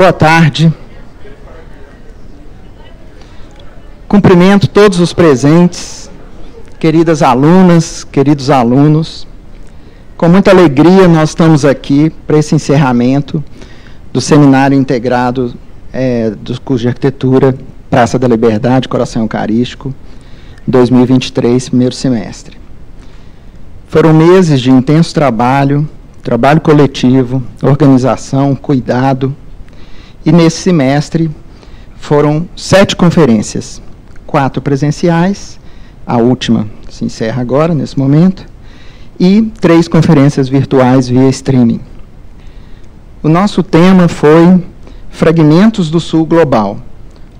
Boa tarde. Cumprimento todos os presentes, queridas alunas, queridos alunos. Com muita alegria, nós estamos aqui para esse encerramento do Seminário Integrado do curso de Arquitetura, Praça da Liberdade, Coração Eucarístico, 2023, primeiro semestre. Foram meses de intenso trabalho coletivo, organização, cuidado, e nesse semestre foram 7 conferências, 4 presenciais, a última se encerra agora, nesse momento, e 3 conferências virtuais via streaming. O nosso tema foi Fragmentos do Sul Global,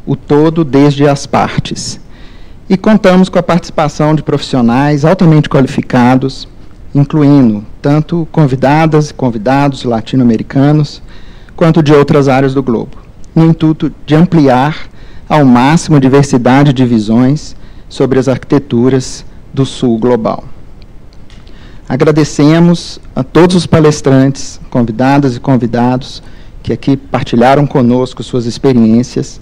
o todo desde as partes. E contamos com a participação de profissionais altamente qualificados, incluindo tanto convidadas e convidados latino-americanos, quanto de outras áreas do globo, no intuito de ampliar ao máximo a diversidade de visões sobre as arquiteturas do Sul global. Agradecemos a todos os palestrantes, convidadas e convidados, que aqui partilharam conosco suas experiências.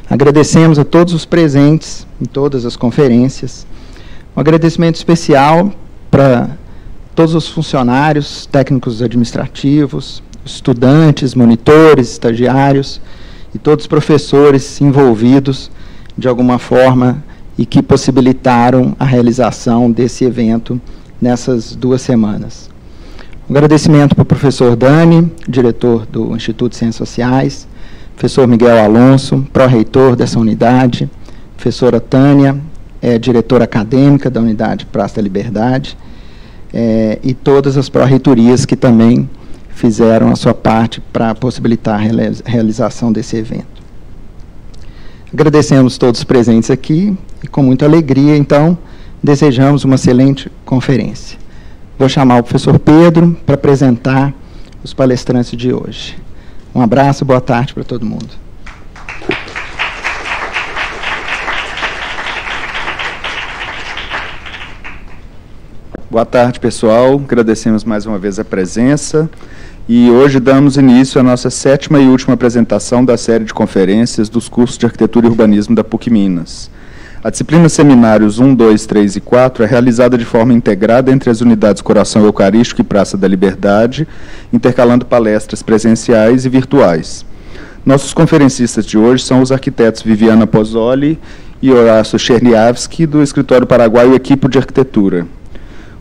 Agradecemos a todos os presentes em todas as conferências. Um agradecimento especial para todos os funcionários, técnicos administrativos, estudantes, monitores, estagiários e todos os professores envolvidos de alguma forma e que possibilitaram a realização desse evento nessas 2 semanas. Um agradecimento para o professor Dani, diretor do Instituto de Ciências Sociais, professor Miguel Alonso, pró-reitor dessa unidade, professora Tânia, diretora acadêmica da unidade Praça da Liberdade, e todas as pró-reitorias que também fizeram a sua parte para possibilitar a realização desse evento. Agradecemos todos os presentes aqui e, com muita alegria, então, desejamos uma excelente conferência. Vou chamar o professor Pedro para apresentar os palestrantes de hoje. Um abraço, boa tarde para todo mundo. Boa tarde, pessoal. Agradecemos mais uma vez a presença. E hoje damos início à nossa 7ª e última apresentação da série de conferências dos cursos de Arquitetura e Urbanismo da PUC Minas. A disciplina Seminários 1, 2, 3 e 4 é realizada de forma integrada entre as unidades Coração Eucarístico e Praça da Liberdade, intercalando palestras presenciais e virtuais. Nossos conferencistas de hoje são os arquitetos Viviana Pozzoli e Horácio Cherniavski, do Escritório Paraguaio Equipo de Arquitetura.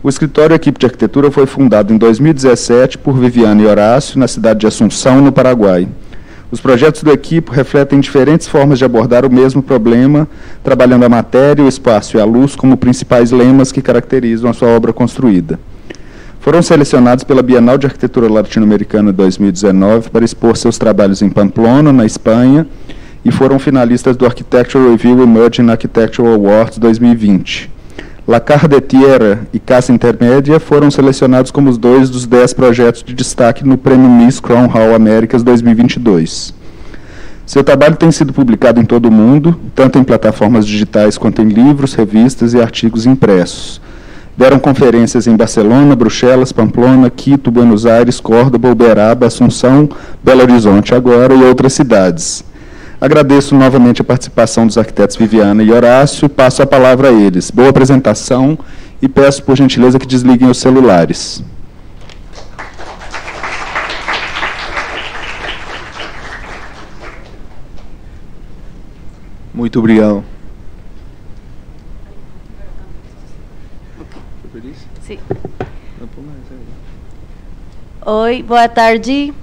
O Escritório Equipe de Arquitetura foi fundado em 2017 por Viviana e Horácio, na cidade de Assunção, no Paraguai. Os projetos do Equipo refletem diferentes formas de abordar o mesmo problema, trabalhando a matéria, o espaço e a luz como principais lemas que caracterizam a sua obra construída. Foram selecionados pela Bienal de Arquitetura Latino-Americana 2019 para expor seus trabalhos em Pamplona, na Espanha, e foram finalistas do Architectural Review Emerging Architectural Awards 2020. La Cara de Tierra e Casa Intermédia foram selecionados como os 2 dos 10 projetos de destaque no Prêmio Miss Crown Hall Américas 2022. Seu trabalho tem sido publicado em todo o mundo, tanto em plataformas digitais quanto em livros, revistas e artigos impressos. Deram conferências em Barcelona, Bruxelas, Pamplona, Quito, Buenos Aires, Córdoba, Uberaba, Assunção, Belo Horizonte agora e outras cidades. Agradeço novamente a participação dos arquitetos Viviana e Horácio e passo a palavra a eles. Boa apresentação e peço, por gentileza, que desliguem os celulares. Muito obrigado. Sí. Oi, boa tarde.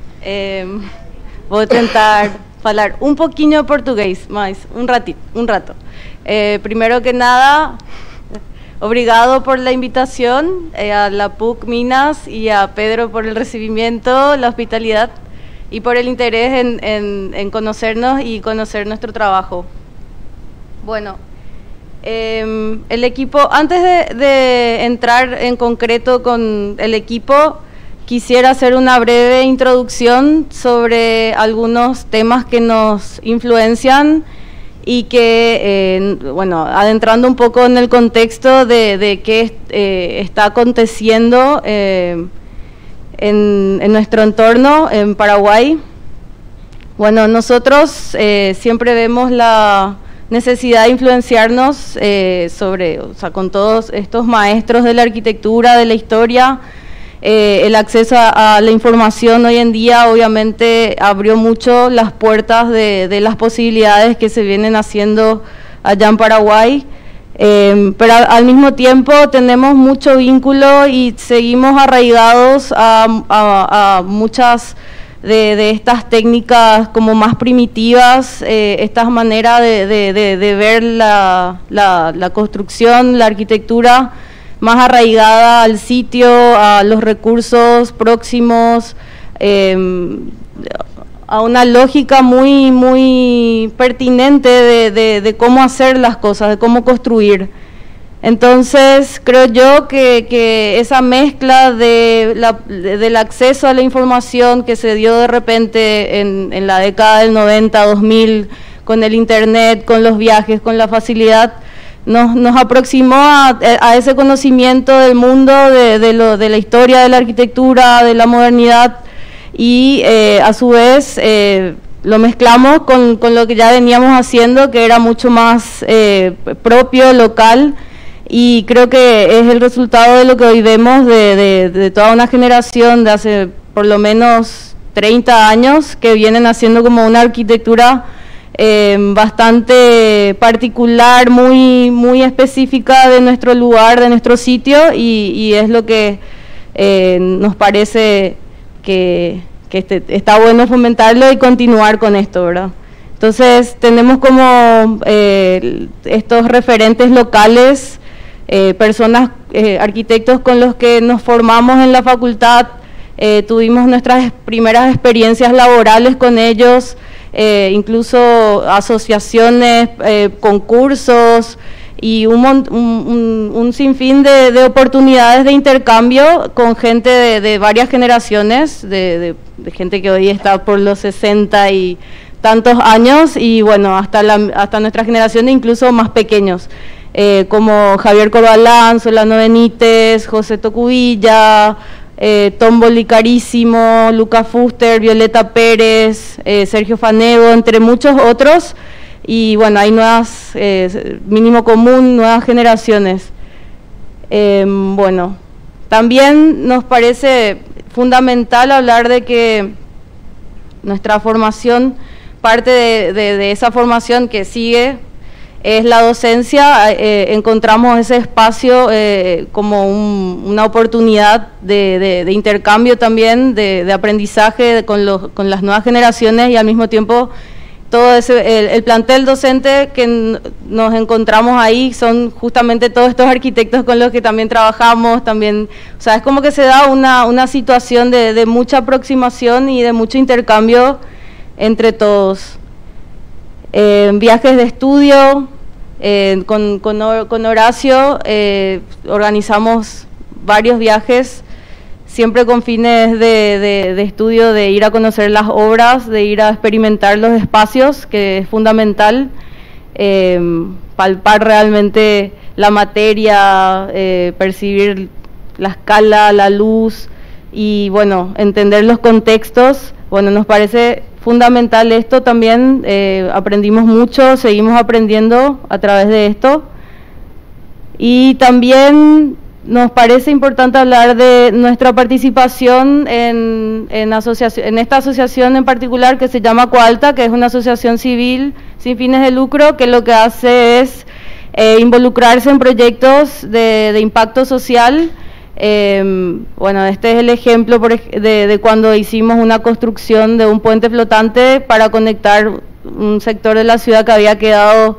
Vou tentar falar um pouquinho português, mas um rato. Primero que nada, obrigado por la invitación, a la PUC Minas y a Pedro por el recibimiento, la hospitalidad y por el interés en conocernos y conocer nuestro trabajo. Bueno, el equipo, antes de entrar en concreto con el equipo, quisiera hacer una breve introducción sobre algunos temas que nos influencian y que, bueno, adentrando un poco en el contexto de qué está aconteciendo en nuestro entorno, en Paraguay. Bueno, nosotros siempre vemos la necesidad de influenciarnos con todos estos maestros de la arquitectura, de la historia. El acceso a la información hoy en día obviamente abrió mucho las puertas de las posibilidades que se vienen haciendo allá en Paraguay, pero al mismo tiempo tenemos mucho vínculo y seguimos arraigados a muchas de estas técnicas como más primitivas, estas maneras de ver la construcción, la arquitectura, más arraigada al sitio, a los recursos próximos, a una lógica muy pertinente de cómo hacer las cosas, de cómo construir. Entonces, creo yo que esa mezcla del acceso a la información que se dio de repente en la década del 90, 2000, con el internet, con los viajes, con la facilidad, nos aproximó a ese conocimiento del mundo, de la historia, de la arquitectura, de la modernidad, y a su vez lo mezclamos con lo que ya veníamos haciendo, que era mucho más propio, local, y creo que es el resultado de lo que hoy vemos de toda una generación de hace por lo menos 30 años que vienen haciendo como una arquitectura bastante particular, muy específica de nuestro lugar, de nuestro sitio, y es lo que nos parece que está bueno fomentarlo y continuar con esto, ¿verdad? Entonces tenemos como estos referentes locales, personas, arquitectos con los que nos formamos en la facultad, tuvimos nuestras primeras experiencias laborales con ellos, incluso asociaciones, concursos y un sinfín de oportunidades de intercambio con gente de varias generaciones, de gente que hoy está por los 60 y tantos años, y bueno, hasta nuestra generación, incluso más pequeños, como Javier Corbalán, Solano Benítez, José Tocubilla, Tom Bolicarísimo, Luca Fuster, Violeta Pérez, Sergio Fanego, entre muchos otros, y bueno, hay nuevas, mínimo común, nuevas generaciones. Bueno, también nos parece fundamental hablar de que nuestra formación, parte de esa formación que sigue, es la docencia. Encontramos ese espacio como una oportunidad de intercambio también, de aprendizaje con las nuevas generaciones, y al mismo tiempo todo el plantel docente que nos encontramos ahí son justamente todos estos arquitectos con los que también trabajamos, también, o sea, es como que se da una situación de mucha aproximación y de mucho intercambio entre todos. Viajes de estudio, con Horacio organizamos varios viajes, siempre con fines de estudio, de ir a conocer las obras, de ir a experimentar los espacios, que es fundamental, palpar realmente la materia, percibir la escala, la luz, y bueno, entender los contextos. Bueno, nos parece fundamental esto también, aprendimos mucho, seguimos aprendiendo a través de esto, y también nos parece importante hablar de nuestra participación en esta asociación en particular que se llama Coalta, que es una asociación civil sin fines de lucro, que lo que hace es involucrarse en proyectos de impacto social. Bueno, este es el ejemplo de cuando hicimos una construcción de un puente flotante para conectar un sector de la ciudad que había quedado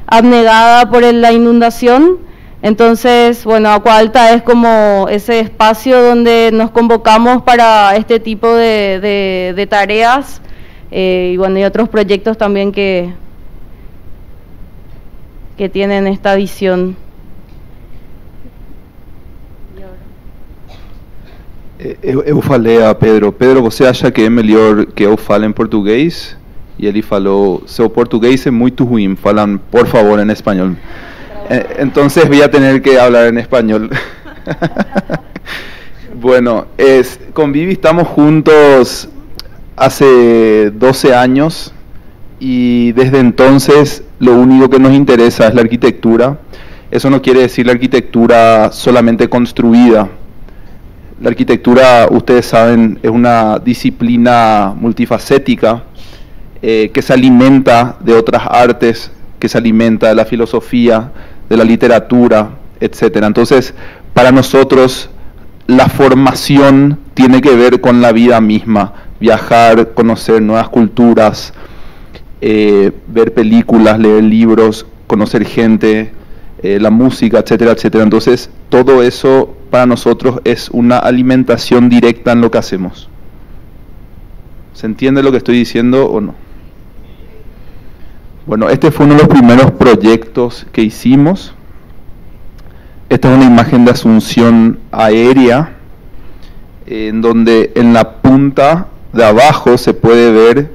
abnegada por la inundación. Entonces, bueno, Acualta es como ese espacio donde nos convocamos para este tipo de tareas, y bueno, y otros proyectos también que tienen esta visión. Eu falei a Pedro, você acha que é melhor que eu fale em português? E ele falou, seu português é muito ruim, falan por favor en español. Entonces voy a tener que hablar en español. Bueno, con Vivi estamos juntos hace 12 años y desde entonces lo único que nos interesa es la arquitectura. Eso no quiere decir la arquitectura solamente construida. La arquitectura, ustedes saben, es una disciplina multifacética que se alimenta de otras artes, que se alimenta de la filosofía, de la literatura, etc. Entonces, para nosotros, la formación tiene que ver con la vida misma. Viajar, conocer nuevas culturas, ver películas, leer libros, conocer gente, la música, etcétera, etcétera. Entonces, todo eso para nosotros es una alimentación directa en lo que hacemos. ¿Se entiende lo que estoy diciendo o no? Bueno, este fue uno de los primeros proyectos que hicimos. Esta es una imagen de Asunción aérea, en donde en la punta de abajo se puede ver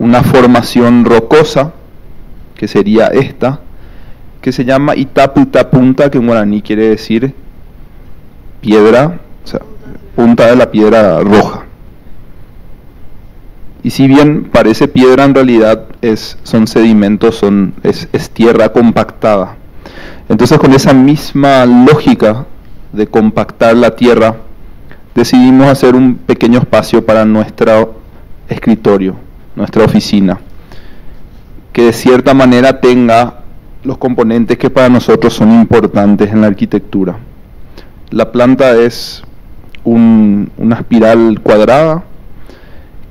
una formación rocosa, que sería esta, que se llama Itapu-Itapunta, que en guaraní quiere decir piedra, o sea, punta de la piedra roja. Y si bien parece piedra, en realidad son sedimentos, es tierra compactada. Entonces, con esa misma lógica de compactar la tierra, decidimos hacer un pequeño espacio para nuestro escritorio, nuestra oficina, que de cierta manera tenga los componentes que para nosotros son importantes en la arquitectura. La planta es una espiral cuadrada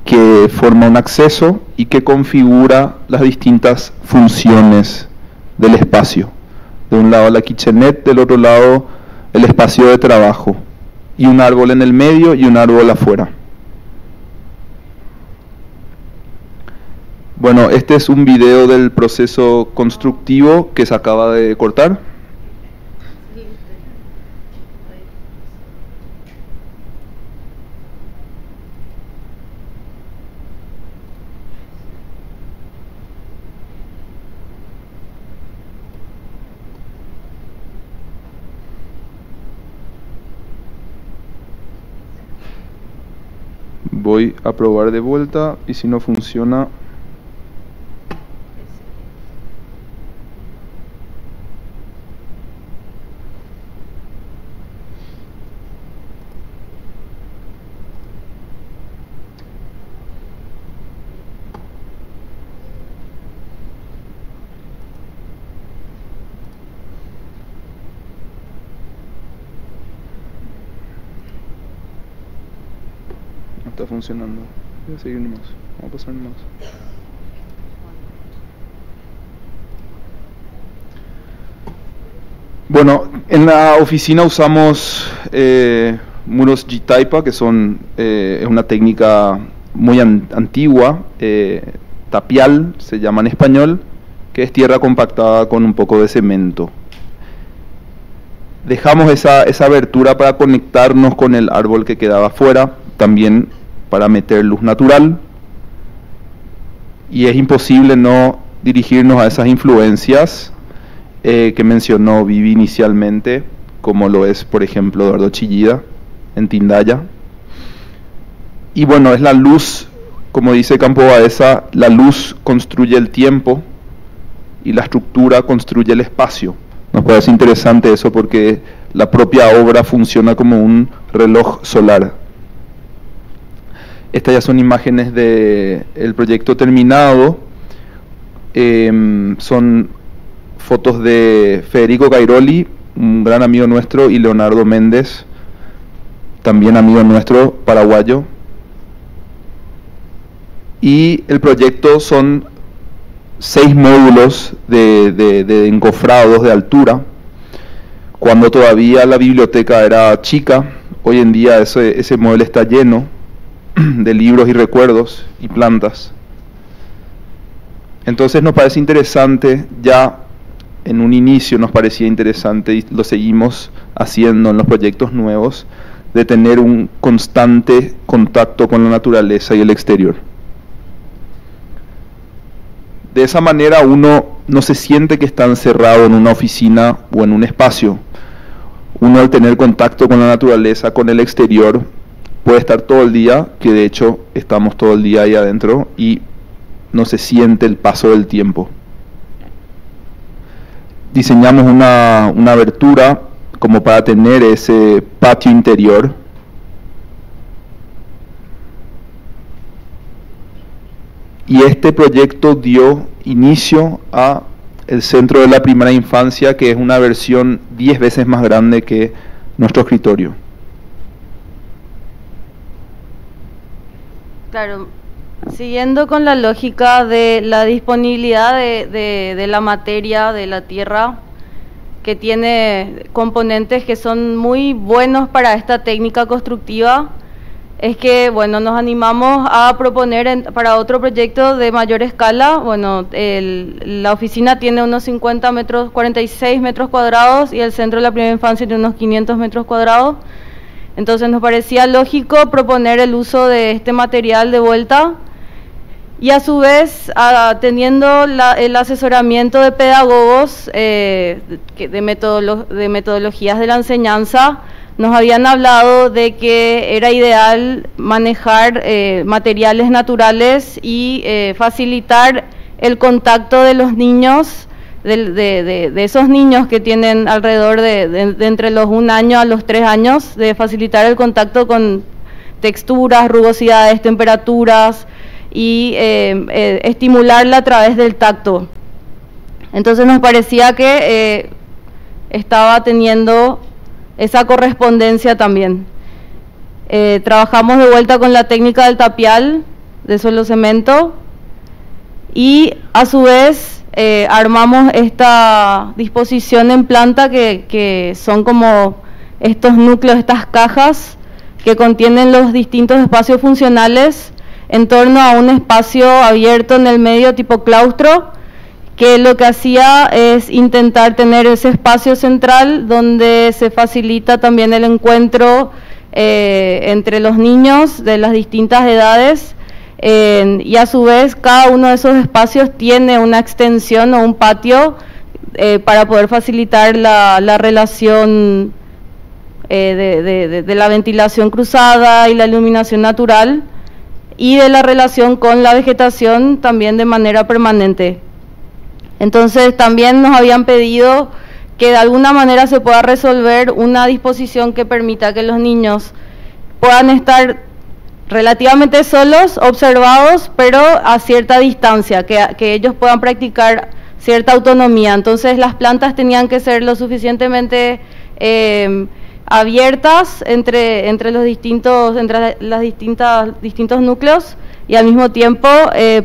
que forma un acceso y que configura las distintas funciones del espacio. De un lado la kitchenette, del otro lado el espacio de trabajo, y un árbol en el medio y un árbol afuera. Bueno, este es un video del proceso constructivo que se acaba de cortar. Voy a probar de vuelta y si no funciona... está funcionando. Voy a seguir nomás. Vamos a pasar nomás. Bueno, en la oficina usamos muros G-Taipa, que es una técnica muy antigua, tapial, se llama en español, que es tierra compactada con un poco de cemento. Dejamos esa abertura para conectarnos con el árbol que quedaba afuera, también para meter luz natural, y es imposible no dirigirnos a esas influencias que mencionó Vivi inicialmente, como lo es, por ejemplo, Eduardo Chillida en Tindaya. Y bueno, es la luz, como dice Campo Baeza, la luz construye el tiempo y la estructura construye el espacio. Nos parece interesante eso porque la propia obra funciona como un reloj solar. Estas ya son imágenes del proyecto terminado. Son fotos de Federico Cairoli, un gran amigo nuestro, y Leonardo Méndez, también amigo nuestro, paraguayo. Y el proyecto son 6 módulos de encofrados de altura. Cuando todavía la biblioteca era chica, hoy en día ese mueble está lleno de libros y recuerdos y plantas. Entonces nos parece interesante, ya en un inicio nos parecía interesante y lo seguimos haciendo en los proyectos nuevos, de tener un constante contacto con la naturaleza y el exterior. De esa manera uno no se siente que está encerrado en una oficina o en un espacio. Uno, al tener contacto con la naturaleza, con el exterior, puede estar todo el día, que de hecho estamos todo el día ahí adentro y no se siente el paso del tiempo. Diseñamos una abertura como para tener ese patio interior. Y este proyecto dio inicio a el Centro de la Primera Infancia, que es una versión 10 veces más grande que nuestro escritorio. Claro, siguiendo con la lógica de la disponibilidad de la materia, de la tierra, que tiene componentes que son muy buenos para esta técnica constructiva, es que, bueno, nos animamos a proponer para otro proyecto de mayor escala. Bueno, la oficina tiene unos 46 metros cuadrados y el Centro de la Primera Infancia tiene unos 500 metros cuadrados. Entonces nos parecía lógico proponer el uso de este material de vuelta y a su vez teniendo el asesoramiento de pedagogos de metodologías de la enseñanza. Nos habían hablado de que era ideal manejar materiales naturales y facilitar el contacto de los niños, de esos niños que tienen alrededor de entre los 1 año a los 3 años, de facilitar el contacto con texturas, rugosidades, temperaturas y estimularla a través del tacto. Entonces nos parecía que estaba teniendo esa correspondencia también. Trabajamos de vuelta con la técnica del tapial de suelo cemento y a su vez armamos esta disposición en planta que son como estos núcleos, estas cajas que contienen los distintos espacios funcionales en torno a un espacio abierto en el medio tipo claustro, que lo que hacía es intentar tener ese espacio central donde se facilita también el encuentro entre los niños de las distintas edades y a su vez cada uno de esos espacios tiene una extensión o un patio para poder facilitar la relación de la ventilación cruzada y la iluminación natural y de la relación con la vegetación también de manera permanente. Entonces también nos habían pedido que de alguna manera se pueda resolver una disposición que permita que los niños puedan estar relativamente solos, observados, pero a cierta distancia, que ellos puedan practicar cierta autonomía. Entonces las plantas tenían que ser lo suficientemente abiertas entre los distintos núcleos y al mismo tiempo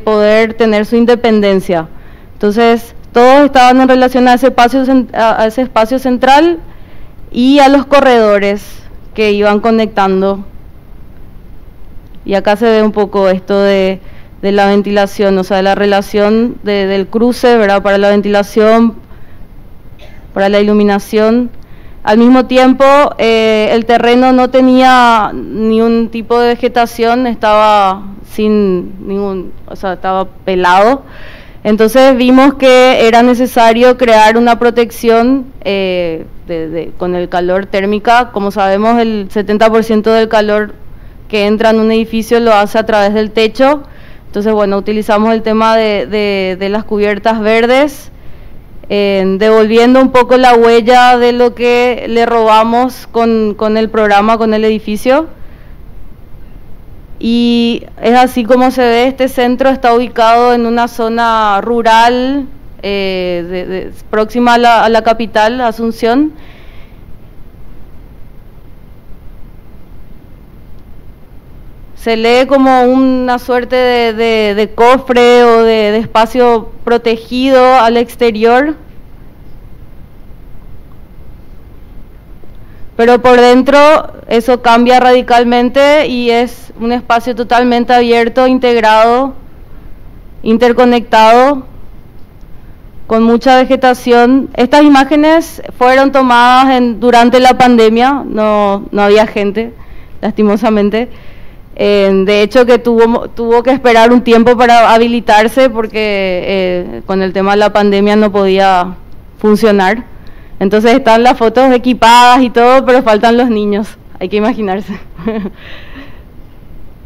poder tener su independencia. Entonces, todos estaban en relación a ese espacio central y a los corredores que iban conectando. Y acá se ve un poco esto de la ventilación, o sea, de la relación del cruce, ¿verdad? Para la ventilación, para la iluminación. Al mismo tiempo, el terreno no tenía ningún tipo de vegetación, estaba estaba pelado. Entonces vimos que era necesario crear una protección con el calor térmica. Como sabemos, el 70% del calor que entra en un edificio lo hace a través del techo. Entonces, bueno, utilizamos el tema de las cubiertas verdes, devolviendo un poco la huella de lo que le robamos con el programa, con el edificio. Y es así como se ve. Este centro está ubicado en una zona rural próxima a la capital, Asunción. Se lee como una suerte de cofre o de espacio protegido al exterior, pero por dentro eso cambia radicalmente y es un espacio totalmente abierto, integrado, interconectado, con mucha vegetación. Estas imágenes fueron tomadas durante la pandemia, no había gente, lastimosamente. De hecho, que tuvo que esperar un tiempo para habilitarse porque con el tema de la pandemia no podía funcionar. Entonces están las fotos equipadas y todo, pero faltan los niños, hay que imaginarse.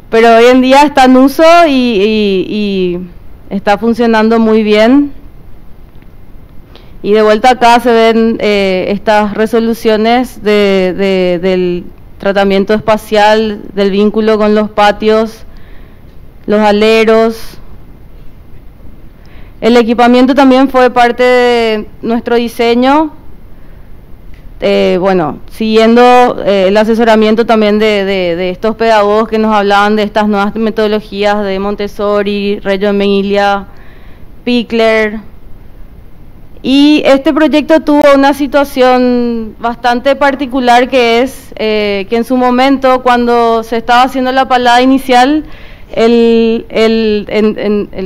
pero hoy en día está en uso y está funcionando muy bien. Y de vuelta acá se ven estas resoluciones del tratamiento espacial, del vínculo con los patios, los aleros. El equipamiento también fue parte de nuestro diseño, bueno, siguiendo el asesoramiento también de estos pedagogos que nos hablaban de estas nuevas metodologías de Montessori, Reggio Emilia, Pickler. Y este proyecto tuvo una situación bastante particular, que es que en su momento, cuando se estaba haciendo la palada inicial, el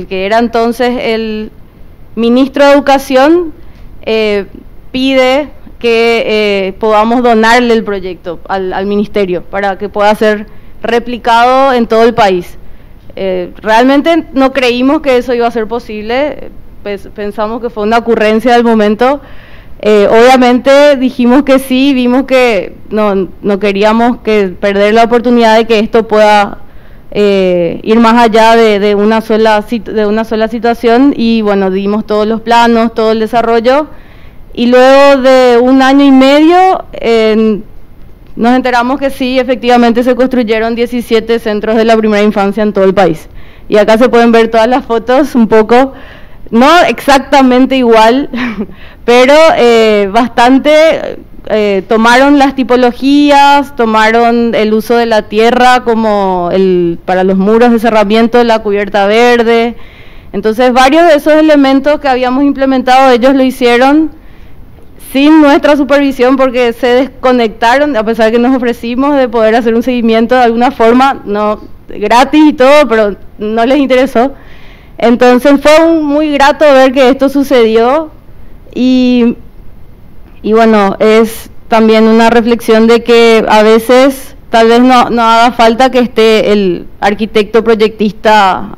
que era entonces el ministro de Educación pide que podamos donarle el proyecto al ministerio para que pueda ser replicado en todo el país. Realmente no creímos que eso iba a ser posible, pensamos que fue una ocurrencia del momento. Obviamente dijimos que sí, vimos que no queríamos perder la oportunidad de que esto pueda ir más allá de una sola situación, y bueno, dimos todos los planos, todo el desarrollo, y luego de 1 año y medio nos enteramos que sí, efectivamente se construyeron 17 centros de la primera infancia en todo el país. Y acá se pueden ver todas las fotos, un poco, no exactamente igual, pero bastante. Tomaron las tipologías, tomaron el uso de la tierra como para los muros de cerramiento, la cubierta verde. Entonces varios de esos elementos que habíamos implementado, ellos lo hicieron sin nuestra supervisión, porque se desconectaron, a pesar que nos ofrecimos de poder hacer un seguimiento de alguna forma, no gratis y todo, pero no les interesó. Entonces fue muy grato ver que esto sucedió, y bueno, es también una reflexión de que a veces tal vez no haga falta que esté el arquitecto proyectista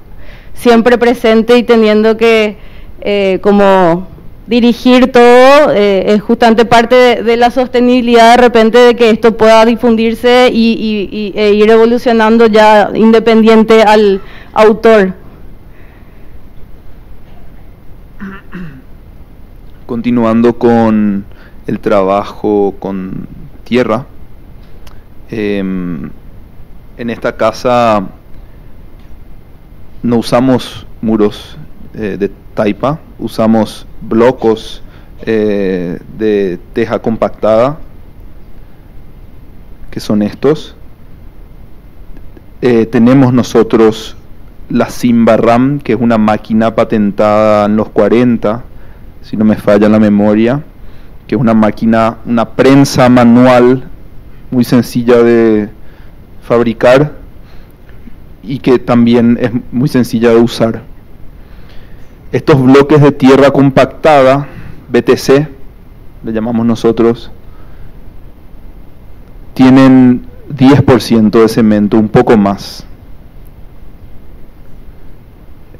siempre presente y teniendo que como dirigir todo. Es justamente parte de la sostenibilidad de repente de que esto pueda difundirse e ir evolucionando ya independiente al autor. Continuando con el trabajo con tierra, en esta casa no usamos muros de taipa, usamos blocos de teja compactada, que son estos. Tenemos nosotros la Simba RAM, que es una máquina patentada en los 40, si no me falla la memoria, que es una máquina, una prensa manual muy sencilla de fabricar y que también es muy sencilla de usar. Estos bloques de tierra compactada, BTC, le llamamos nosotros, tienen 10% de cemento, un poco más.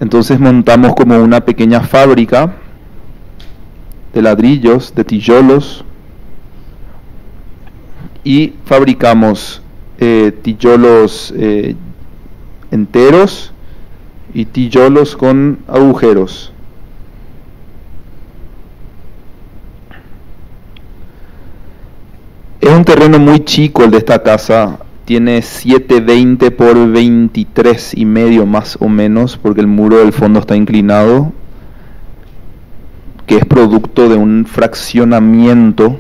Entonces montamos como una pequeña fábrica de ladrillos, de tijolos, y fabricamos tijolos enteros y tijolos con agujeros. Es un terreno muy chico el de esta casa, tiene 720 por 23 y medio más o menos, porque el muro del fondo está inclinado, que es producto de un fraccionamiento,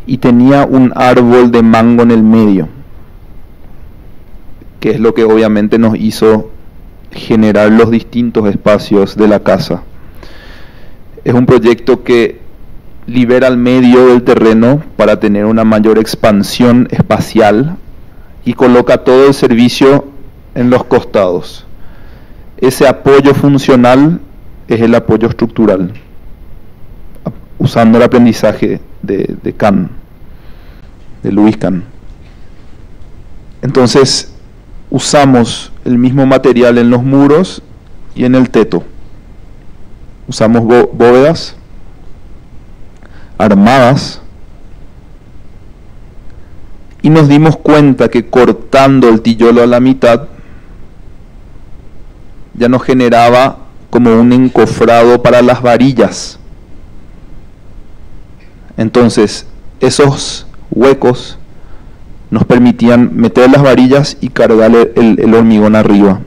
y tenía un árbol de mango en el medio, que es lo que obviamente nos hizo generar los distintos espacios de la casa. Es un proyecto que libera el medio del terreno para tener una mayor expansión espacial y coloca todo el servicio en los costados. Ese apoyo funcional es el apoyo estructural, usando el aprendizaje de Kahn, de Louis Kahn. Entonces, usamos el mismo material en los muros y en el teto. Usamos bóvedas armadas y nos dimos cuenta que cortando el tillolo a la mitad ya nos generaba como un encofrado para las varillas. Entonces, esos huecos nos permitían meter las varillas y cargar el hormigón arriba.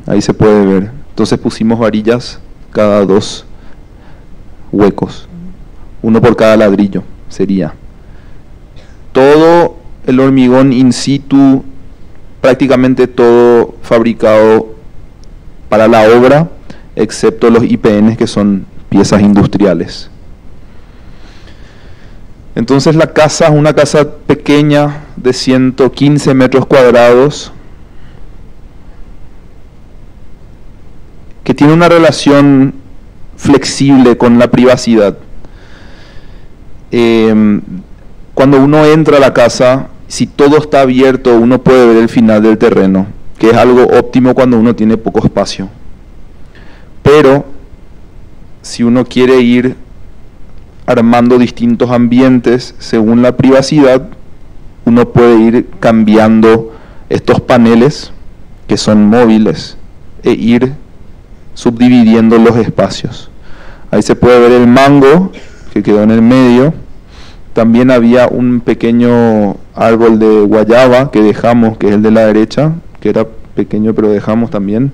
Ahí se puede ver. Entonces pusimos varillas cada 2 huecos, 1 por cada ladrillo sería. Todo el hormigón in situ, prácticamente todo fabricado para la obra, excepto los IPNs que son piezas industriales. Entonces la casa es una casa pequeña de 115 metros cuadrados que tiene una relación flexible con la privacidad. Cuando uno entra a la casa, si todo está abierto, uno puede ver el final del terreno, que es algo óptimo cuando uno tiene poco espacio. Pero si uno quiere ir armando distintos ambientes según la privacidad, uno puede ir cambiando estos paneles que son móviles e ir subdividiendo los espacios. Ahí se puede ver el mango que quedó en el medio. También había un pequeño árbol de guayaba que dejamos, que es el de la derecha, que era pequeño pero dejamos también.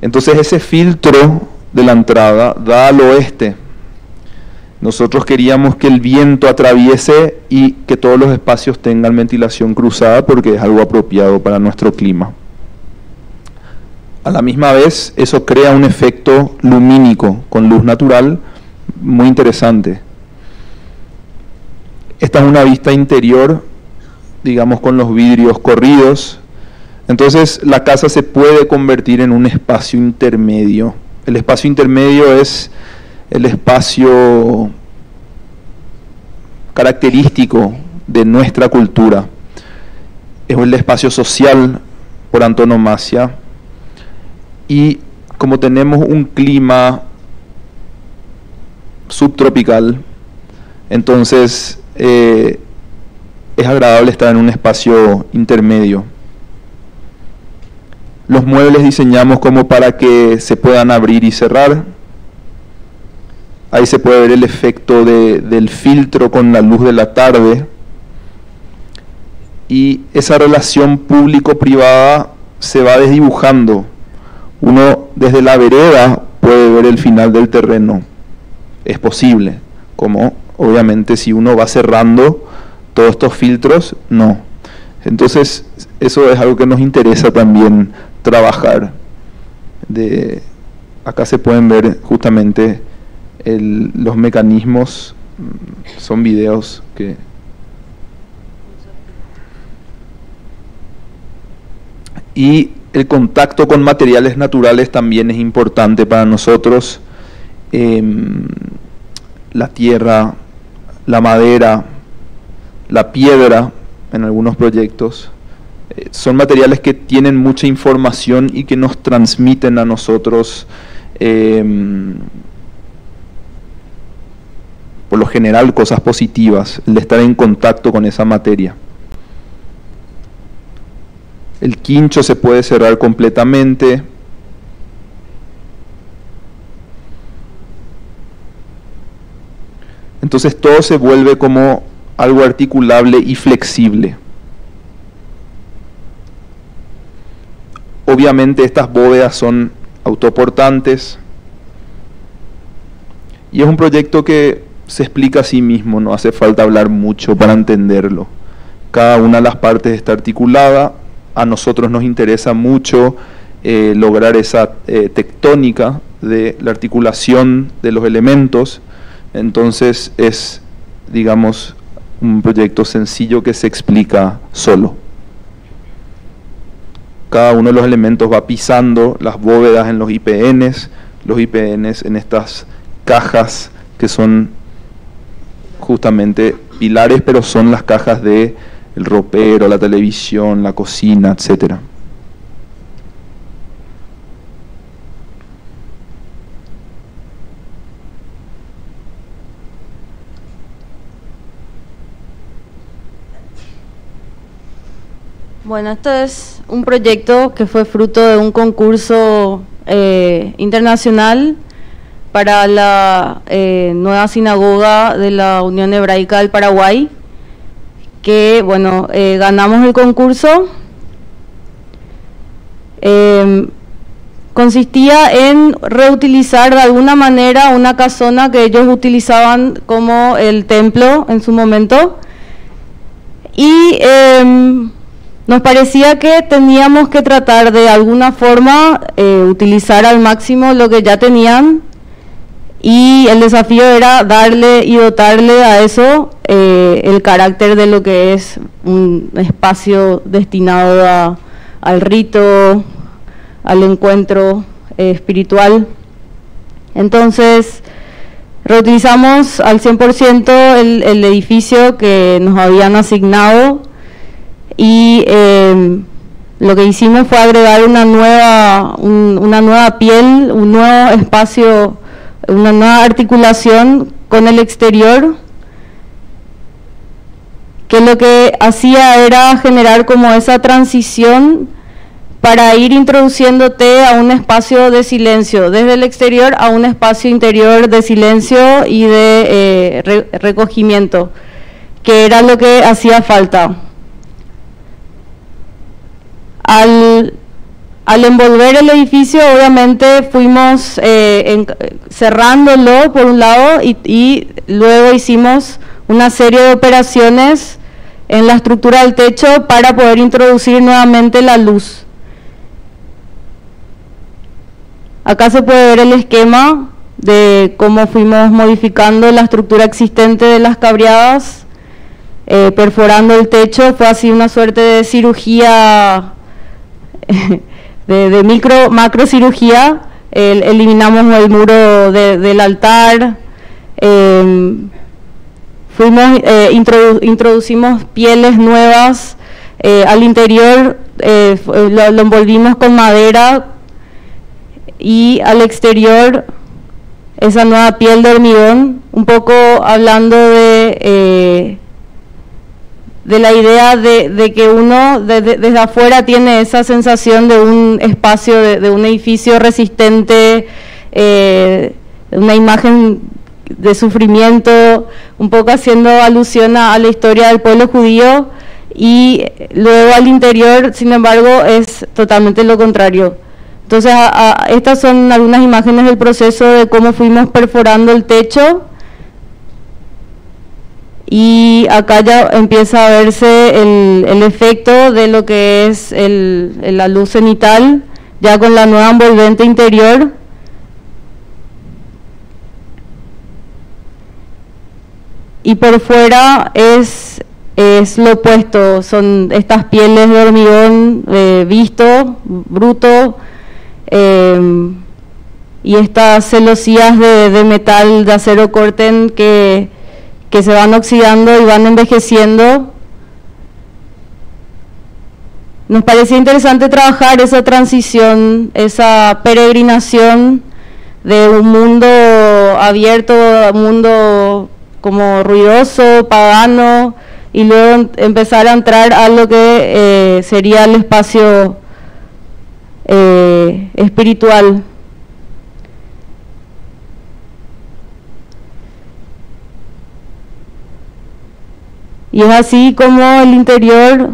Entonces ese filtro de la entrada da al oeste. Nosotros queríamos que el viento atraviese y que todos los espacios tengan ventilación cruzada porque es algo apropiado para nuestro clima. A la misma vez, eso crea un efecto lumínico con luz natural muy interesante. Esta es una vista interior, digamos con los vidrios corridos. Entonces la casa se puede convertir en un espacio intermedio. El espacio intermedio es el espacio característico de nuestra cultura. Es el espacio social por antonomasia. Y como tenemos un clima subtropical, entonces es agradable estar en un espacio intermedio. Los muebles diseñamos como para que se puedan abrir y cerrar. Ahí se puede ver el efecto del filtro con la luz de la tarde. Y esa relación público-privada se va desdibujando. Uno desde la vereda puede ver el final del terreno. Es posible. Como obviamente si uno va cerrando todos estos filtros, no. Entonces eso es algo que nos interesa también trabajar. Acá se pueden ver justamente los mecanismos, son videos que... Y el contacto con materiales naturales también es importante para nosotros. La tierra, la madera, la piedra en algunos proyectos, son materiales que tienen mucha información y que nos transmiten a nosotros, por lo general, cosas positivas, el de estar en contacto con esa materia. El quincho se puede cerrar completamente. Entonces todo se vuelve como algo articulable y flexible. Obviamente estas bóvedas son autoportantes y es un proyecto que se explica a sí mismo, no hace falta hablar mucho para entenderlo. Cada una de las partes está articulada. A nosotros nos interesa mucho lograr esa tectónica de la articulación de los elementos. Entonces es, digamos, un proyecto sencillo que se explica solo. Cada uno de los elementos va pisando las bóvedas en los IPNs en estas cajas que son justamente pilares, pero son las cajas de el ropero, la televisión, la cocina, etcétera. Bueno, esto es un proyecto que fue fruto de un concurso internacional para la nueva sinagoga de la Unión Hebraica del Paraguay, que, bueno, ganamos el concurso. Consistía en reutilizar de alguna manera una casona que ellos utilizaban como el templo en su momento, y nos parecía que teníamos que tratar de alguna forma utilizar al máximo lo que ya tenían, y el desafío era darle y dotarle a eso el carácter de lo que es un espacio destinado al rito, al encuentro espiritual. Entonces, reutilizamos al 100% el edificio que nos habían asignado, y lo que hicimos fue agregar una nueva piel, un nuevo espacio, una nueva articulación con el exterior, que lo que hacía era generar como esa transición para ir introduciéndote a un espacio de silencio, desde el exterior a un espacio interior de silencio y de recogimiento, que era lo que hacía falta. Al envolver el edificio, obviamente fuimos cerrándolo por un lado, y luego hicimos una serie de operaciones en la estructura del techo para poder introducir nuevamente la luz. Acá se puede ver el esquema de cómo fuimos modificando la estructura existente de las cabriadas, perforando el techo. Fue así una suerte de cirugía, de macrocirugía. Eliminamos el muro del altar, introducimos pieles nuevas al interior, lo envolvimos con madera, y al exterior esa nueva piel de hormigón, un poco hablando de la idea de que uno desde afuera tiene esa sensación de un espacio, de un edificio resistente, una imagen de sufrimiento, un poco haciendo alusión a la historia del pueblo judío, y luego al interior, sin embargo, es totalmente lo contrario. Entonces, estas son algunas imágenes del proceso de cómo fuimos perforando el techo, y acá ya empieza a verse el efecto de lo que es la luz cenital, ya con la nueva envolvente interior. Y por fuera es lo opuesto, son estas pieles de hormigón visto, bruto, y estas celosías de metal, de acero corten que se van oxidando y van envejeciendo. Nos parecía interesante trabajar esa transición, esa peregrinación de un mundo abierto a un mundo como ruidoso, pagano, y luego empezar a entrar a lo que sería el espacio espiritual. Y es así como el interior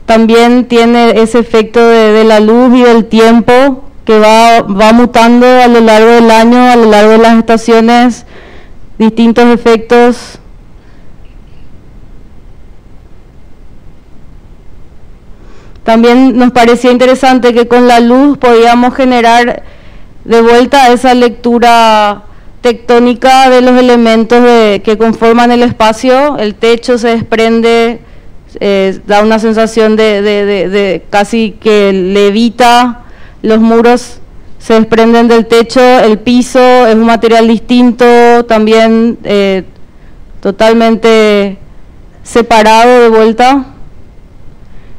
también tiene ese efecto de la luz y del tiempo, que va mutando a lo largo del año, a lo largo de las estaciones, distintos efectos. También nos parecía interesante que con la luz podíamos generar de vuelta esa lectura tectónica de los elementos que conforman el espacio. El techo se desprende, da una sensación de casi que levita, los muros se desprenden del techo, el piso es un material distinto, también totalmente separado de vuelta.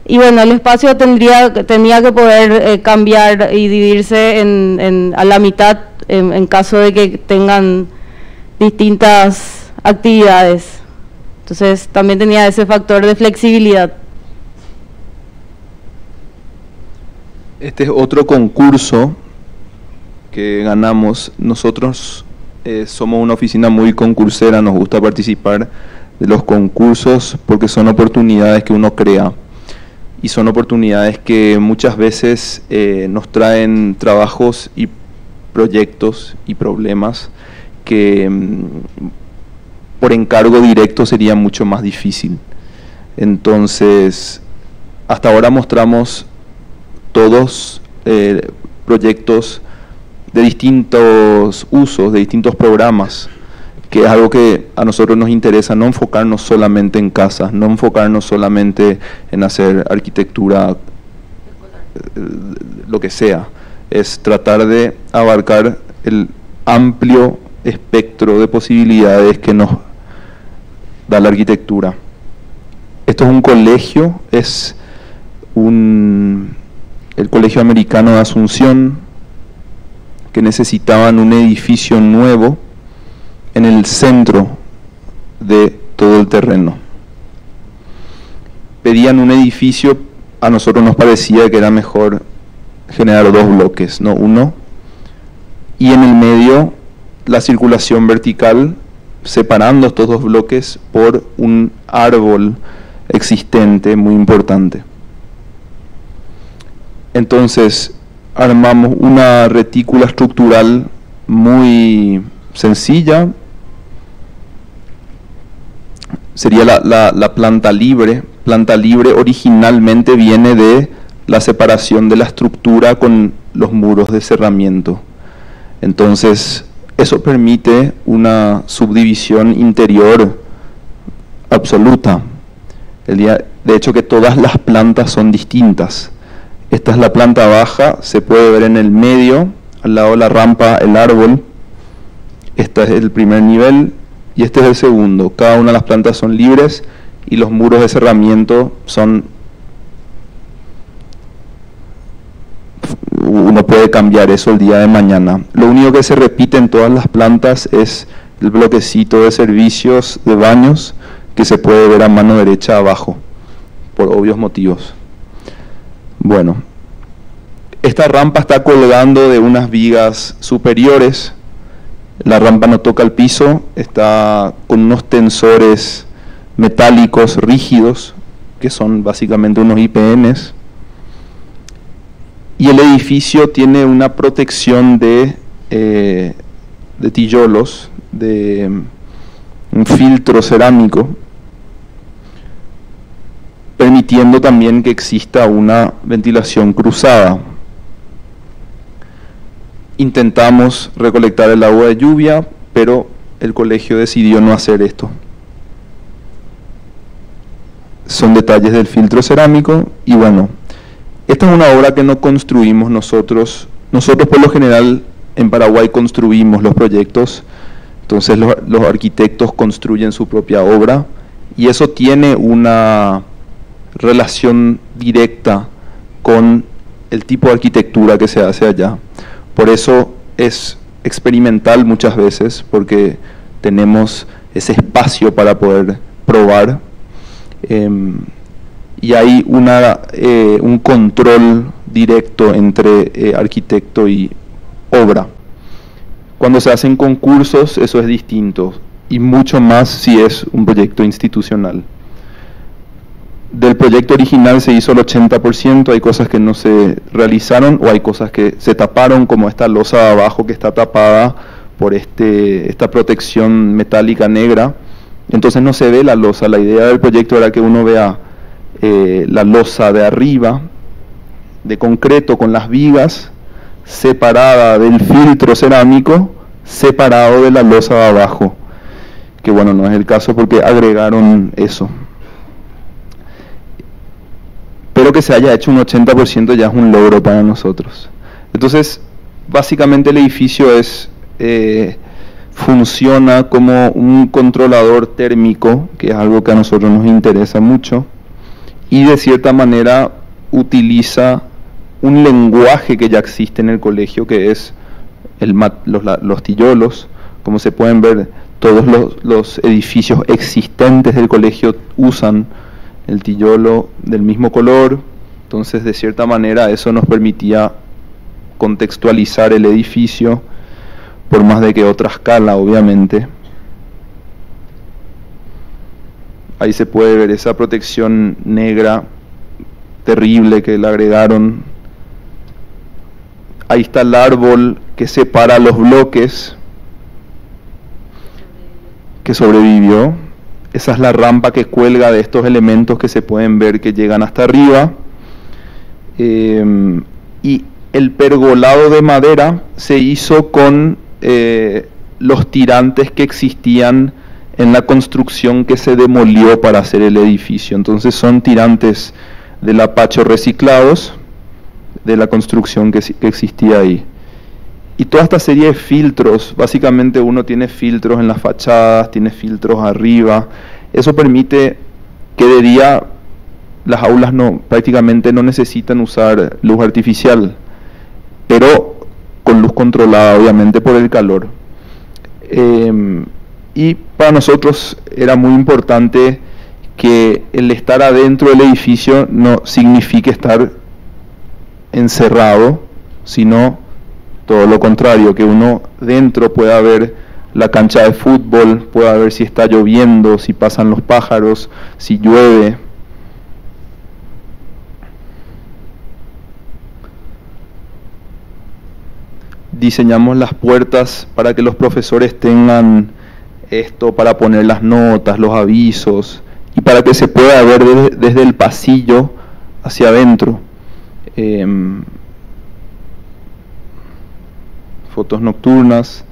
Y bueno, el espacio tenía que poder cambiar y dividirse a la mitad en caso de que tengan distintas actividades. Entonces también tenía ese factor de flexibilidad. Este es otro concurso que ganamos. Nosotros somos una oficina muy concursera, nos gusta participar de los concursos porque son oportunidades que uno crea y son oportunidades que muchas veces nos traen trabajos y proyectos y problemas que por encargo directo sería mucho más difícil. Entonces, hasta ahora mostramos todos proyectos de distintos usos, de distintos programas, que es algo que a nosotros nos interesa, no enfocarnos solamente en casas, no enfocarnos solamente en hacer arquitectura, lo que sea, es tratar de abarcar el amplio espectro de posibilidades que nos da la arquitectura. Esto es un colegio, es el Colegio Americano de Asunción, que necesitaban un edificio nuevo en el centro de todo el terreno. Pedían un edificio, a nosotros nos parecía que era mejor generar dos bloques, no uno, y en el medio la circulación vertical, separando estos dos bloques por un árbol existente muy importante. Entonces armamos una retícula estructural muy sencilla, sería la planta libre. Planta libre originalmente viene de la separación de la estructura con los muros de cerramiento. Entonces eso permite una subdivisión interior absoluta. De hecho que todas las plantas son distintas. Esta es la planta baja, se puede ver en el medio, al lado de la rampa, el árbol. Este es el primer nivel y este es el segundo. Cada una de las plantas son libres y los muros de cerramiento son... Uno puede cambiar eso el día de mañana. Lo único que se repite en todas las plantas es el bloquecito de servicios de baños que se puede ver a mano derecha abajo, por obvios motivos. Bueno, esta rampa está colgando de unas vigas superiores. La rampa no toca el piso, está con unos tensores metálicos rígidos, que son básicamente unos IPNs. Y el edificio tiene una protección de tijolos, de un filtro cerámico, permitiendo también que exista una ventilación cruzada. Intentamos recolectar el agua de lluvia, pero el colegio decidió no hacer esto. Son detalles del filtro cerámico y bueno, esta es una obra que no construimos nosotros. Nosotros por lo general en Paraguay construimos los proyectos, entonces los arquitectos construyen su propia obra y eso tiene una relación directa con el tipo de arquitectura que se hace allá. Por eso es experimental muchas veces, porque tenemos ese espacio para poder probar y hay un control directo entre arquitecto y obra. Cuando se hacen concursos eso es distinto y mucho más si es un proyecto institucional. Del proyecto original se hizo el 80%, hay cosas que no se realizaron o hay cosas que se taparon, como esta losa de abajo que está tapada por esta protección metálica negra, entonces no se ve la losa. La idea del proyecto era que uno vea la losa de arriba, de concreto con las vigas, separada del filtro cerámico, separado de la losa de abajo, que bueno, no es el caso porque agregaron eso. Pero que se haya hecho un 80% ya es un logro para nosotros. Entonces, básicamente el edificio funciona como un controlador térmico, que es algo que a nosotros nos interesa mucho, y de cierta manera utiliza un lenguaje que ya existe en el colegio, que es los tijolos. Como se pueden ver, todos los edificios existentes del colegio usan el tijolo del mismo color, Entonces, de cierta manera, eso nos permitía contextualizar el edificio, por más de que otra escala, obviamente. Ahí se puede ver esa protección negra terrible que le agregaron. Ahí está el árbol que separa los bloques, que sobrevivió. Esa es la rampa que cuelga de estos elementos que se pueden ver que llegan hasta arriba. Y el pergolado de madera se hizo con los tirantes que existían en la construcción que se demolió para hacer el edificio. Entonces son tirantes del apacho reciclados de la construcción que existía ahí. Y toda esta serie de filtros, básicamente uno tiene filtros en las fachadas, tiene filtros arriba. Eso permite que de día las aulas prácticamente no necesitan usar luz artificial, pero con luz controlada, obviamente, por el calor. Y para nosotros era muy importante que el estar adentro del edificio no signifique estar encerrado, sino todo lo contrario, que uno dentro pueda ver la cancha de fútbol, pueda ver si está lloviendo, si pasan los pájaros, si llueve. Diseñamos las puertas para que los profesores tengan esto para poner las notas, los avisos, y para que se pueda ver desde el pasillo hacia adentro. Fotos nocturnas.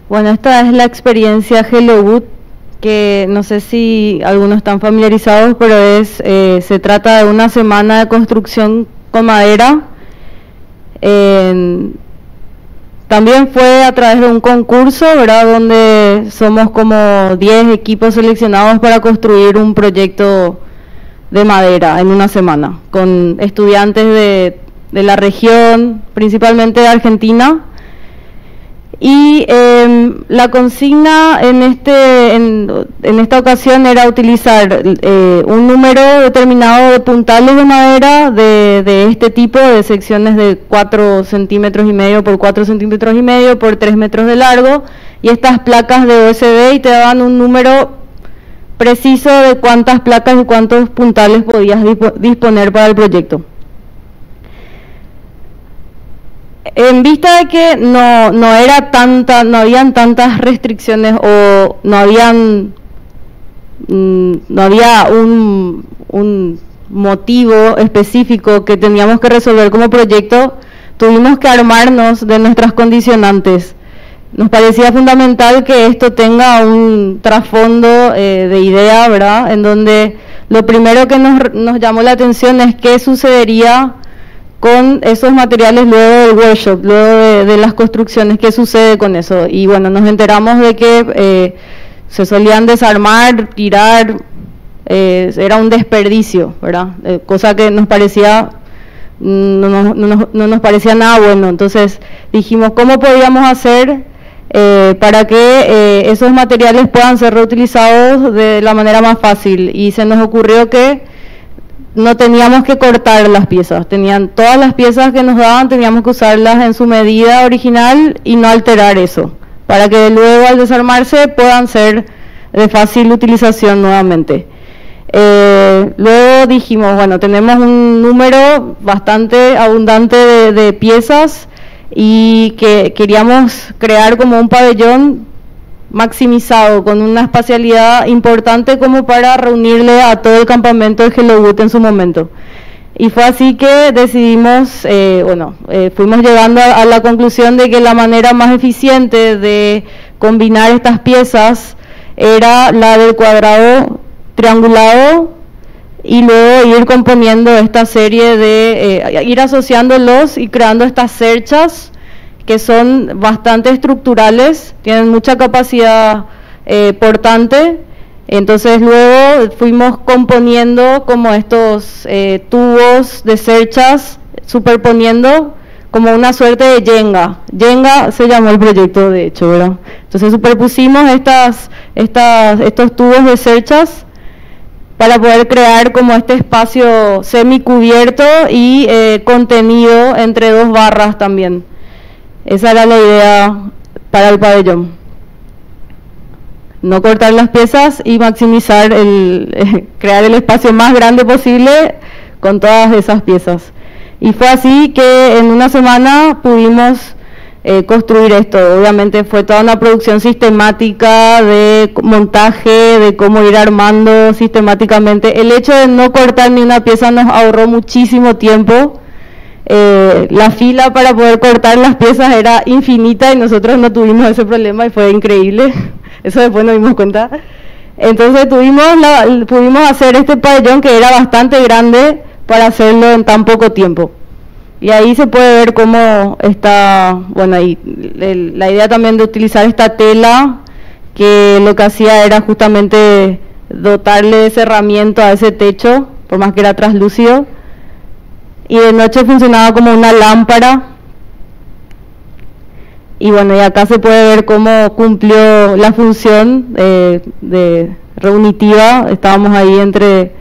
Bueno, esta es la experiencia Hello Wood, que no sé si algunos están familiarizados, pero se trata de una semana de construcción con madera. También fue a través de un concurso, ¿verdad?, donde somos como 10 equipos seleccionados para construir un proyecto de madera en una semana, con estudiantes de la región, principalmente de Argentina. Y la consigna en esta ocasión era utilizar un número determinado de puntales de madera de este tipo, de secciones de 4,5 centímetros por 4,5 centímetros por 3 metros de largo, y estas placas de OSB, y te daban un número preciso de cuántas placas y cuántos puntales podías disponer para el proyecto. En vista de que no habían tantas restricciones, o no había un motivo específico que teníamos que resolver como proyecto, tuvimos que armarnos de nuestras condicionantes. Nos parecía fundamental que esto tenga un trasfondo de idea, ¿verdad?, en donde lo primero que nos llamó la atención es qué sucedería con esos materiales luego del workshop, luego de las construcciones, qué sucede con eso. Y bueno, nos enteramos de que se solían desarmar, tirar, era un desperdicio, ¿verdad?, cosa que nos parecía, no nos parecía nada bueno. Entonces dijimos, ¿cómo podíamos hacer para que esos materiales puedan ser reutilizados de la manera más fácil? Y se nos ocurrió que no teníamos que cortar las piezas, todas las piezas que nos daban teníamos que usarlas en su medida original y no alterar eso, para que luego al desarmarse puedan ser de fácil utilización nuevamente. Luego dijimos, bueno, tenemos un número bastante abundante de piezas, y que queríamos crear como un pabellón maximizado, con una espacialidad importante como para reunirle a todo el campamento de Hello Wood en su momento. Y fue así que decidimos, fuimos llegando a la conclusión de que la manera más eficiente de combinar estas piezas era la del cuadrado triangulado, y luego ir componiendo esta serie de, ir asociándolos y creando estas cerchas que son bastante estructurales, tienen mucha capacidad portante. Entonces luego fuimos componiendo como estos tubos de cerchas, superponiendo como una suerte de Jenga. Jenga se llamó el proyecto, de hecho, ¿verdad? Entonces superpusimos estos tubos de cerchas para poder crear como este espacio semicubierto y contenido entre dos barras también. Esa era la idea para el pabellón. No cortar las piezas y maximizar crear el espacio más grande posible con todas esas piezas. Y fue así que en una semana pudimos construir esto. Obviamente fue toda una producción sistemática de montaje, de cómo ir armando sistemáticamente. El hecho de no cortar ni una pieza nos ahorró muchísimo tiempo. La fila para poder cortar las piezas era infinita y nosotros no tuvimos ese problema y fue increíble. Eso después nos dimos cuenta. Entonces pudimos hacer este pabellón que era bastante grande para hacerlo en tan poco tiempo. Y ahí se puede ver cómo está, bueno, ahí la idea también de utilizar esta tela, que lo que hacía era justamente dotarle de cerramiento a ese techo, por más que era translúcido, y de noche funcionaba como una lámpara. Y bueno, y acá se puede ver cómo cumplió la función de reunitiva. Estábamos ahí entre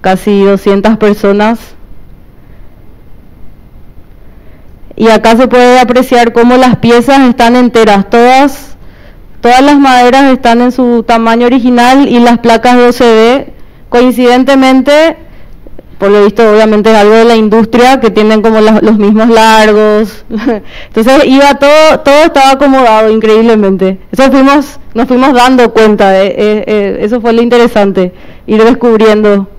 casi 200 personas. Y acá se puede apreciar cómo las piezas están enteras, todas las maderas están en su tamaño original y las placas de OCB, coincidentemente, por lo visto obviamente es algo de la industria, que tienen como los mismos largos. Entonces todo estaba acomodado increíblemente. Eso nos fuimos dando cuenta, eso fue lo interesante, ir descubriendo.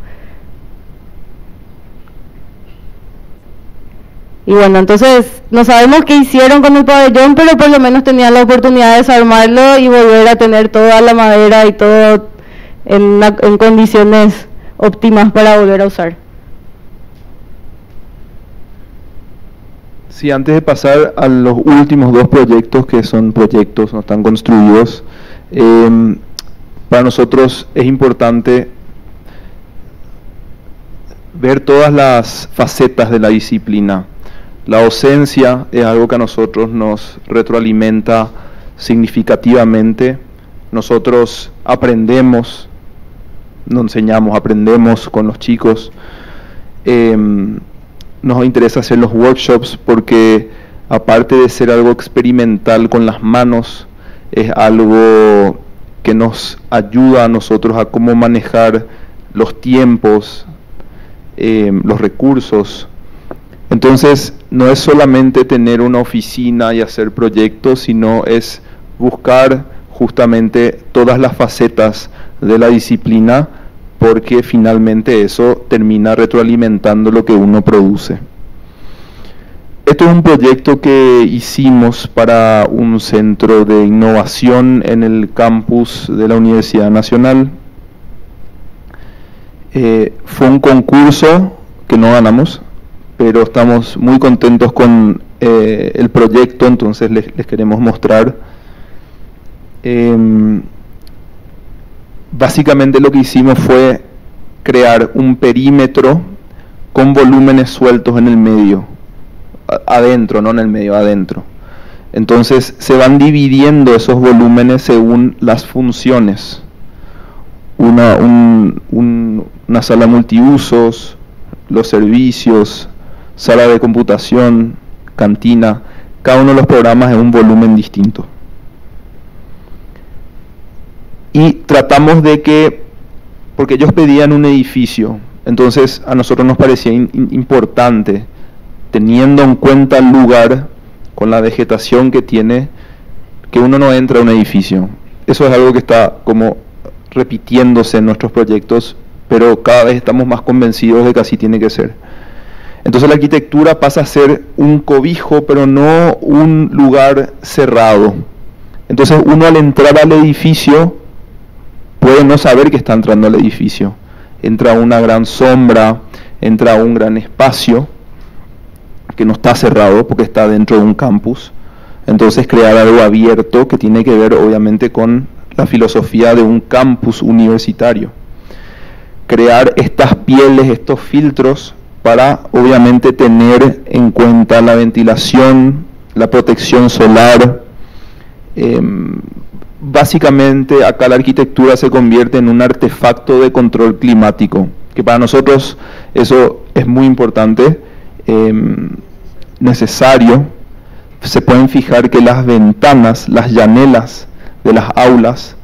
Y bueno, entonces no sabemos qué hicieron con el pabellón, pero por lo menos tenían la oportunidad de desarmarlo y volver a tener toda la madera y todo en condiciones óptimas para volver a usar. Sí, antes de pasar a los últimos dos proyectos, que son proyectos, no están construidos, para nosotros es importante ver todas las facetas de la disciplina. La docencia es algo que a nosotros nos retroalimenta significativamente. Nosotros aprendemos, nos enseñamos, aprendemos con los chicos. Nos interesa hacer los workshops porque, aparte de ser algo experimental con las manos, es algo que nos ayuda a nosotros a cómo manejar los tiempos, los recursos. Entonces, no es solamente tener una oficina y hacer proyectos, sino es buscar justamente todas las facetas de la disciplina, porque finalmente eso termina retroalimentando lo que uno produce. Esto es un proyecto que hicimos para un centro de innovación en el campus de la Universidad Nacional. Fue un concurso que no ganamos, pero estamos muy contentos con el proyecto, entonces les queremos mostrar. Básicamente lo que hicimos fue crear un perímetro con volúmenes sueltos en el medio, adentro, no en el medio, adentro. Entonces se van dividiendo esos volúmenes según las funciones. Una sala multiusos, los servicios, sala de computación, cantina, cada uno de los programas es un volumen distinto. Y tratamos de que, porque ellos pedían un edificio, entonces a nosotros nos parecía importante, teniendo en cuenta el lugar, con la vegetación que tiene, que uno no entra a un edificio. Eso es algo que está como repitiéndose en nuestros proyectos, pero cada vez estamos más convencidos de que así tiene que ser. Entonces la arquitectura pasa a ser un cobijo, pero no un lugar cerrado. Entonces uno al entrar al edificio puede no saber que está entrando al edificio. Entra a una gran sombra, entra a un gran espacio que no está cerrado porque está dentro de un campus. Entonces crear algo abierto que tiene que ver obviamente con la filosofía de un campus universitario. Crear estas pieles, estos filtros para obviamente tener en cuenta la ventilación, la protección solar. Básicamente acá la arquitectura se convierte en un artefacto de control climático, que para nosotros eso es muy importante, necesario. Se pueden fijar que las ventanas, las llanelas de las aulas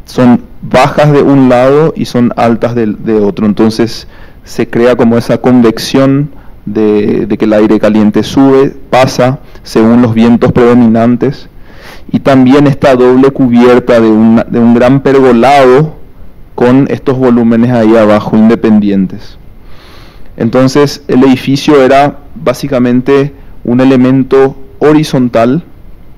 son bajas de un lado y son altas de otro, entonces se crea como esa convección de que el aire caliente sube, pasa según los vientos predominantes, y también esta doble cubierta de un gran pergolado con estos volúmenes ahí abajo independientes. Entonces el edificio era básicamente un elemento horizontal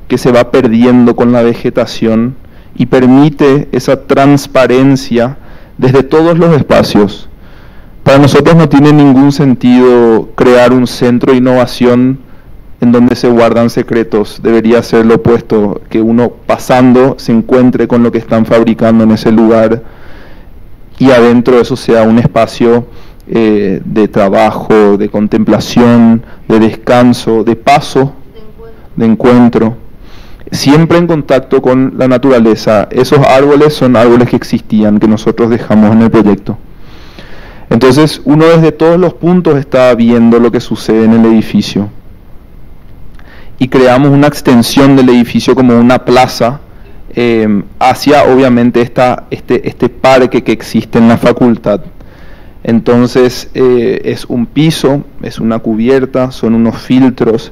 que se va perdiendo con la vegetación y permite esa transparencia desde todos los espacios. Para nosotros no tiene ningún sentido crear un centro de innovación en donde se guardan secretos. Debería ser lo opuesto, que uno pasando se encuentre con lo que están fabricando en ese lugar y adentro eso sea un espacio de trabajo, de contemplación, de descanso, de paso, de encuentro, siempre en contacto con la naturaleza. Esos árboles son árboles que existían, que nosotros dejamos en el proyecto. Entonces uno desde todos los puntos está viendo lo que sucede en el edificio. Y creamos una extensión del edificio como una plaza hacia obviamente este parque que existe en la facultad. Entonces es un piso, es una cubierta, son unos filtros,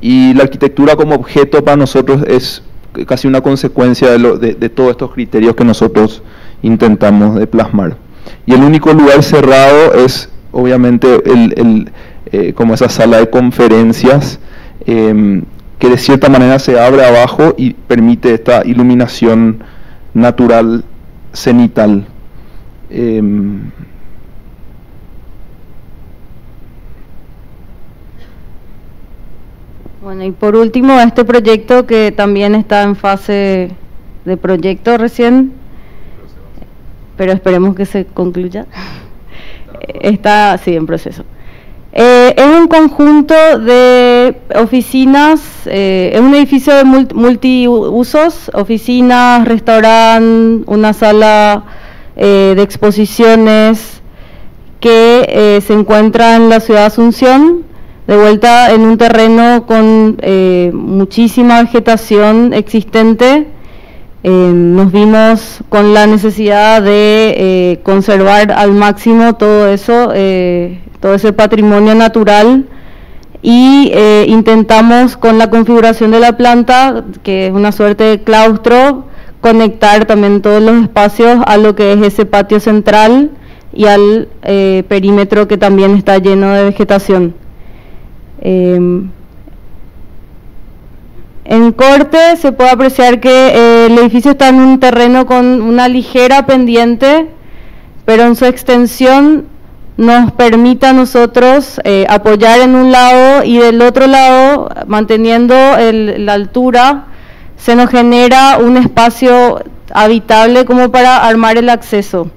y la arquitectura como objeto para nosotros es casi una consecuencia de todos estos criterios que nosotros intentamos de plasmar. Y el único lugar cerrado es obviamente como esa sala de conferencias, que de cierta manera se abre abajo y permite esta iluminación natural cenital. Bueno, y por último, este proyecto que también está en fase de proyecto recién, pero esperemos que se concluya. Está, sí, en proceso. Es un conjunto de oficinas, es un edificio de multiusos, oficinas, restaurante, una sala de exposiciones que se encuentra en la ciudad de Asunción, de vuelta en un terreno con muchísima vegetación existente. Nos vimos con la necesidad de conservar al máximo todo eso, todo ese patrimonio natural, y intentamos con la configuración de la planta, que es una suerte de claustro, conectar también todos los espacios a lo que es ese patio central y al perímetro que también está lleno de vegetación. En corte se puede apreciar que el edificio está en un terreno con una ligera pendiente, pero en su extensión nos permite a nosotros apoyar en un lado, y del otro lado, manteniendo la altura, se nos genera un espacio habitable como para armar el acceso.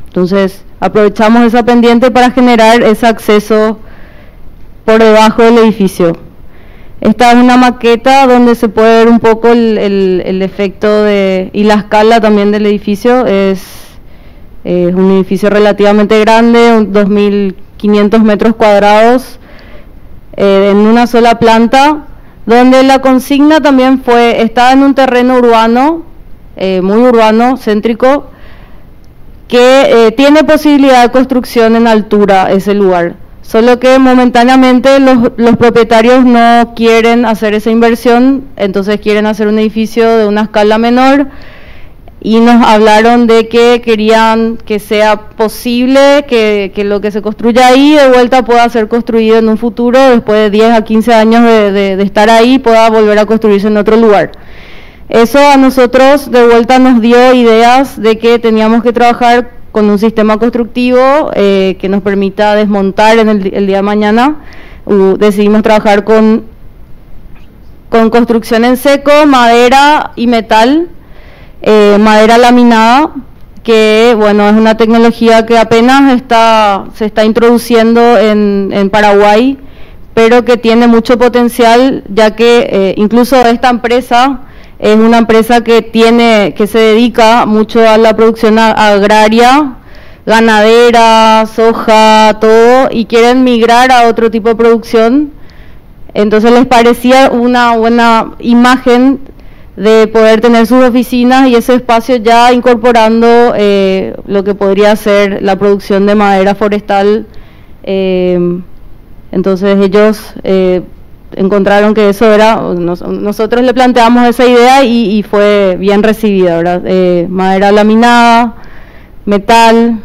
Entonces aprovechamos esa pendiente para generar ese acceso por debajo del edificio. Esta es una maqueta donde se puede ver un poco el efecto y la escala también del edificio. Es un edificio relativamente grande, 2.500 metros cuadrados, en una sola planta, donde la consigna también está en un terreno urbano, muy urbano, céntrico, que tiene posibilidad de construcción en altura ese lugar. Solo que momentáneamente los propietarios no quieren hacer esa inversión, entonces quieren hacer un edificio de una escala menor, y nos hablaron de que querían que sea posible que lo que se construya ahí de vuelta pueda ser construido en un futuro, después de 10 a 15 años de estar ahí, pueda volver a construirse en otro lugar. Eso a nosotros de vuelta nos dio ideas de que teníamos que trabajar con un sistema constructivo que nos permita desmontar en el día de mañana. Decidimos trabajar con construcción en seco, madera y metal, madera laminada, que, bueno, es una tecnología que apenas se está introduciendo en Paraguay, pero que tiene mucho potencial, ya que incluso esta empresa es una empresa que se dedica mucho a la producción agraria, ganadera, soja, todo, y quieren migrar a otro tipo de producción. Entonces les parecía una buena imagen de poder tener sus oficinas y ese espacio ya incorporando lo que podría ser la producción de madera forestal. Entonces ellos encontraron que eso era, nosotros le planteamos esa idea y fue bien recibida, ¿verdad? Madera laminada, metal.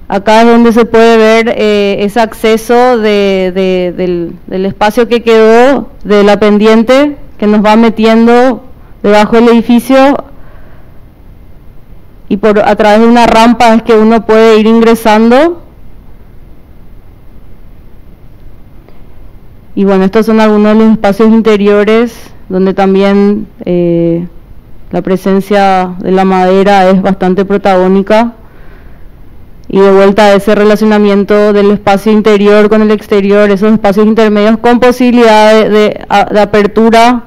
Acá es donde se puede ver ese acceso del espacio que quedó de la pendiente que nos va metiendo debajo del edificio, y a través de una rampa es que uno puede ir ingresando. Y bueno, estos son algunos de los espacios interiores donde también la presencia de la madera es bastante protagónica. Y de vuelta a ese relacionamiento del espacio interior con el exterior, esos espacios intermedios con posibilidad de apertura.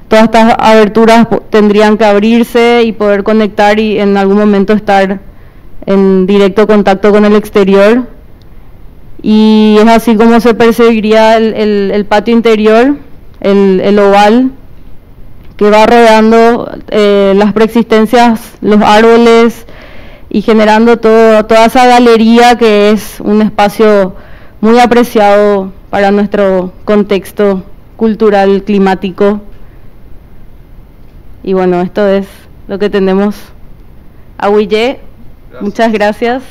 Todas estas aberturas tendrían que abrirse y poder conectar y en algún momento estar en directo contacto con el exterior. Y es así como se percibiría el patio interior, el oval, que va rodeando las preexistencias, los árboles, y generando toda esa galería que es un espacio muy apreciado para nuestro contexto cultural, climático. Y bueno, esto es lo que tenemos. Ahuillé, muchas gracias.